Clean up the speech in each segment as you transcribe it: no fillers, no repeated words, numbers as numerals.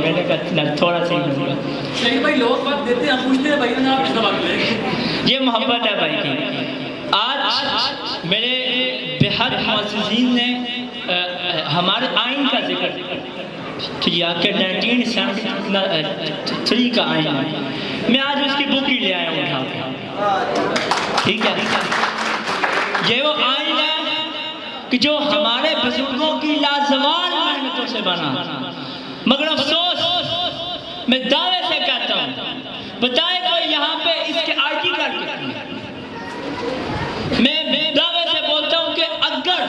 मैंने कहा थोड़ा सा ही लूँगा। सही भाई, लोग बात देते हैं, पूछते हैं भाई ना आप इसका बात लेंगे। ये मोहब्बत है भाई की। आज मेरे बेहद मुअज़्ज़िज़ीन ने हमारे आइन का जिक्र किया कि 1973 का आइन है। मैं आज उसकी बुक ही ले आया हूँ उठा के, ठीक है। ये वो आइन है कि जो हमारे बुजुर्गों की लाजवाल मेहनतों से बना, मगर अफसोस मैं दावे से कहता हूँ, बताए कोई यहाँ पे इसके आर्टिकल कितने। मैं दावे से बोलता हूँ कि अगर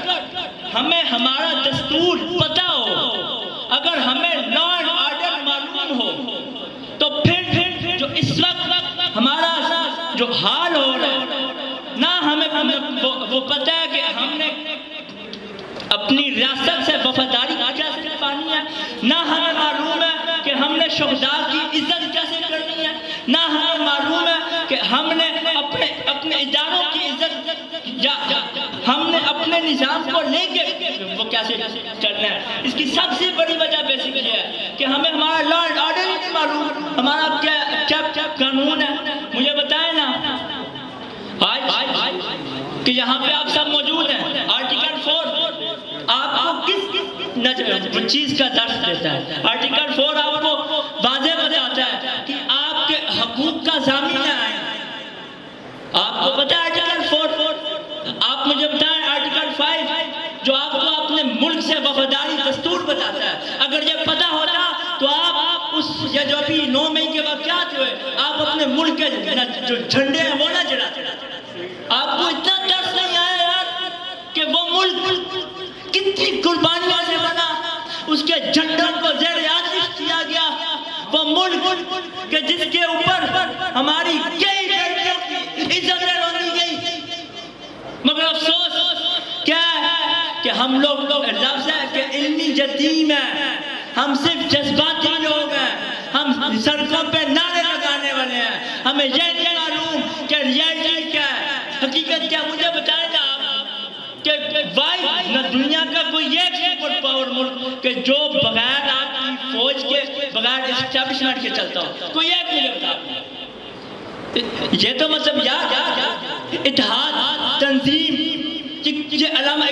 हमें हमारा दस्तूर पता हो, अगर हमें लॉ एंड ऑर्डर मालूम हो, तो फिर जो इस वक्त हमारा जो हाल हो रहा है ना, हमें वो पता है कि हमने अपनी रियासत से वफादारी कैसे निभानी है, ना हमें मालूम है कि हमने शुहदा की इज्जत कैसे करनी है, ना हमें मालूम है कि हमने अपने इदारों की इज्जत या हमने अपने निज़ाम को लेके वो कैसे करना है। इसकी सबसे बड़ी वजह बेसिक ये है कि हमें हमारा लॉ एंड ऑर्डर ही नहीं मालूम, हमारा क्या कानून है। मुझे बताएं ना आज कि यहाँ पे आप सब मौजूद हैं, आर्टिकल 4 आपको किस चीज का दर्ज देता है? आर्टिकल 4 आपको वाज़ेह बताता है कि आपके हकूक का ज़ामिन है। आपको पता है आर्टिकल 4? आप मुझे बताएं आर्टिकल 5 जो आपको अपने मुल्क से वफादारी दस्तूर बताता है। अगर ये पता होता तो आप उस ये जो अभी 9 मई के वाक़यात हुए, आप अपने मुल्क के जो झंडे हैं वो ना जलाते। आपको इतना दर्द नहीं आया यार कि वो मुल्क कितनी कुर्बानियों से बना, उसके झंडों को ज़ेर आतिश किया गया, वो मुल्क के जिसके ऊपर हमारी कई बेटियों की इज्जतें रोनी गई। मगर अफसोस क्या है कि हम लोग लफ्ज़ है कि इल्मी यतीम है, हम सिर्फ जज्बाती लोग हैं, हम सड़कों पे नारे लगाने वाले हैं, हमें ये नहीं मालूम कि रियलिटी क्या है, हकीकत क्या। मुझे बताएं ना आप कि वाई न दुनिया का कोई एक सुपर पावर मुल्क के जो बगैर आपकी फौज के, बगैर एस्टैब्लिशमेंट के चलता हो, कोई एक मुझे बता। ये तो मतलब यार इत्तेहाद तंजीम ये अलामा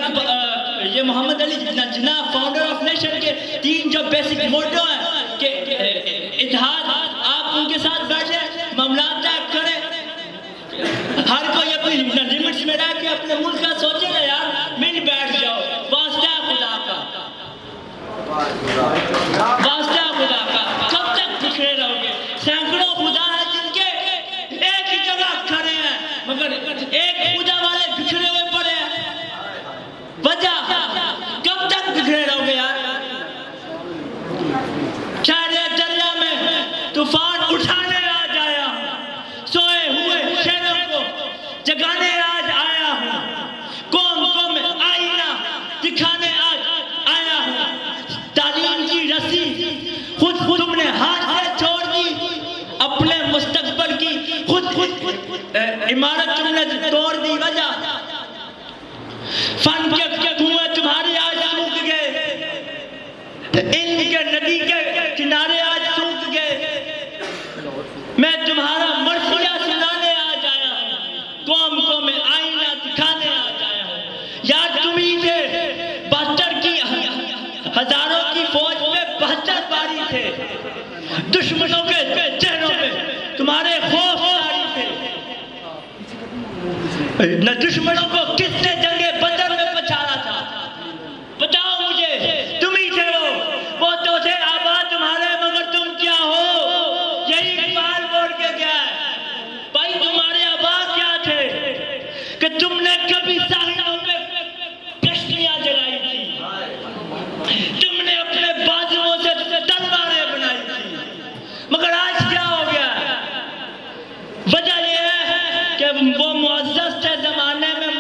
ये Mohammad Ali Jinnah founder of nation के 3 जो बेसिक मोटो हैं कि इत्तेहाद, आप उनके साथ बैठे मामला तय करें, हर कोई अपनी लिमिट्स में रह के अपने मुल्क का सोचे ना यार, मिल बैठ जाओ। वास्ता खुदा का, वास्ता खुदा का, कब तक बिखरे रहोगे? सैकड़ों खुदा है जिनके एक ही जगह खड़े हैं, मगर एक खुदा वाले बिखरे हुए पड़े हैं। वजह कब तक बिखरे रहोगे यार? शहर दरिया में तूफान उठाने आज आया हूं, सोए हुए शहरों को जगाने आज आया हूं, कौम में आईना दिखाने आज आया हूं। तालीम की रस्सी खुद तुमने हाथ से छोड़ दी, अपने मुस्तकबिल की खुद इमारत तुमने तोड़ दी। वजह फन के कुएं तुम्हारे आज सूख गए, इनके नदी के किनारे आज सूख गए। मैं तुम्हारा मर्सिया सुनाने आज आया हूं, कौम में आईना दिखाने आज आया हूं। यार तुम ही थे 72 की हजारों की फौज में 72 बारी थे, दुश्मनों के चेहरों पे तुम्हारे खौफ जारी थे। न दुश्मनों को किसने जंगे बदर में पछाड़ा था? बताओ मुझे, तुम ही थे वो तो थे आबाद तुम्हारे, मगर तुम क्या हो? यही इकबाल बोल के गया है भाई, तुम्हारे आबा क्या थे कि तुमने कभी साहिलों पे कश्तियां जलाई थी, तुमने अपने बाजुओं से तलवारें बनाई थी, मगर आज क्या हो गया? वजह यह है कि वो मुअज़्ज़ज़ थे ज़माने में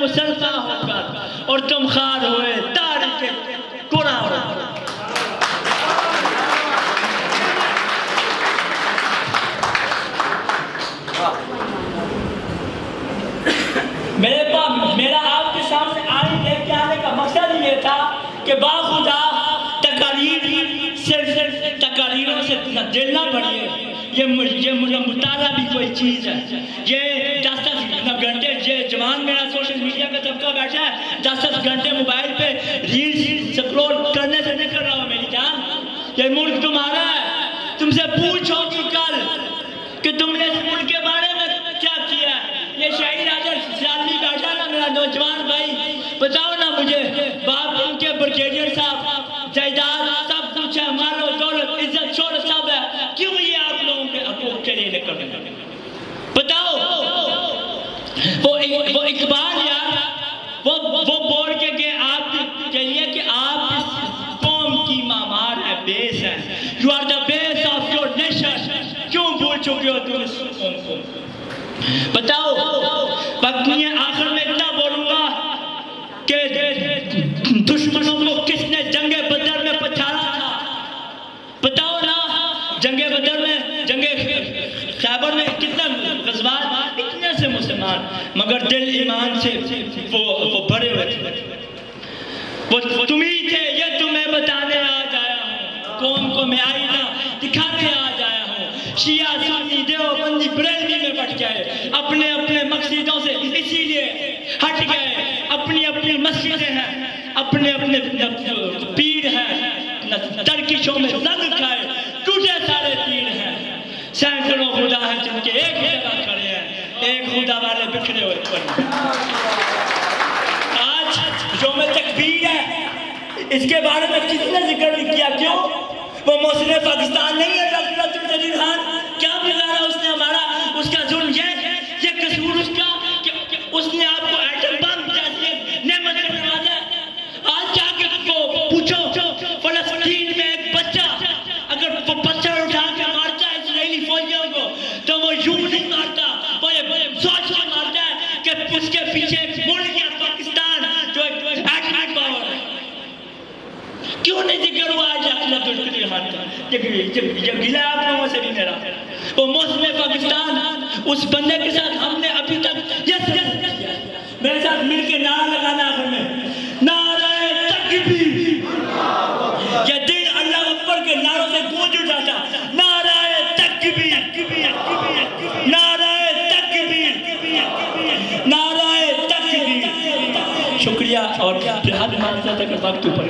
जेलना पड़िए। ये मुताला भी कोई चीज़ है। ये 10-10 घंटे ये जवान मेरा सोशल मीडिया पे तबका बैठा है, 10-10 घंटे मोबाइल पे रील्स स्क्रॉल करने से नहीं कर रहा हूँ मेरी जान। ये मुल्क तुम्हारा है, तुमसे पूछो कि कल कि तुमने इस मुल्क के बारे में क्या किया। ये शहीद आदर जाली बैठा ना मेरा नौजवान भाई, बताओ ना मुझे, बाप उनके ब्रिगेडियर साहब जायदाद सब कुछ है, मालो दौलत इज्जत शोहरत सब है, क्यों ये आप लोगों के हकूक के लिए निकल रहे हैं? बताओ। वो इकबाल यार वो बोल के कि आप कहिए कि आप इस कौम की मामार है, बेस है, you are the base of your nation. क्यों भूल चुके हो तुम इस कौम को? बताओ। पत्नी आखिर में इतना बोलूंगा कि दुश्मनों को किसने जंगे बदर में पछाड़ा था? बताओ ना। जंगे बदर में, जंगे खैबर में कितना गज़वात, इतने से मुसलमान, मगर दिल ईमान से वो भरे हुए थे। वो तुम ही थे, ये तुम्हें बताने आज आया हूँ, कौम को मैं आईना दिखाने आज आया हूँ। शिया सुन्नी देवबंदी बरेलवी में बट गए, अपने अपने मस्जिदों से इसीलिए हट गए। अपनी अपनी मस्जिदें हैं, अपने अपने पीर हैं, तरकीशों में रंग खाए, टूटे सारे तीर हैं। सैकड़ों खुदा हैं जिनके एक ही जगह खड़े हैं, एक खुदा वाले बिखरे हुए पड़े। आज जो में तकबीर है, इसके बारे में किसने जिक्र नहीं किया? क्यों? वो मौसम पाकिस्तान नहीं है डॉक्टर अब्दुल जलील खान? क्या बिगाड़ा उसने हमारा? उसका जुर्म ये कसूर उसका कि उसने आपको एटम बम जैसे नेमत से नवाजा। आज जाके को पूछो, फलस्तीन में एक बच्चा अगर वो पत्थर उठा के मारता है इजरायली फौजियों को, तो वो यूं नहीं मारता, वो सोच के मारता है कि उसके पीछे मुड़ गया पाकिस्तान जो एटॉमिक पावर है। क्यों नहीं जिक्र हुआ आज अब्दुल जलील खान का? जब गिला आप लोगों से भी मेरा, वो मौसम पाकिस्तान उस बंदे के साथ हमने अभी तक यस मेरे साथ मिलके नारा लगाना आखिर में, नारे तकबीर। ये दिन अल्लाह अकबर के नारों से गूंज उठाता, नारे तकबीर, नारे तकबीर, नारे तकबीर। शुक्रिया और फिलहाल हमारे साथ अगर वक्त ऊपर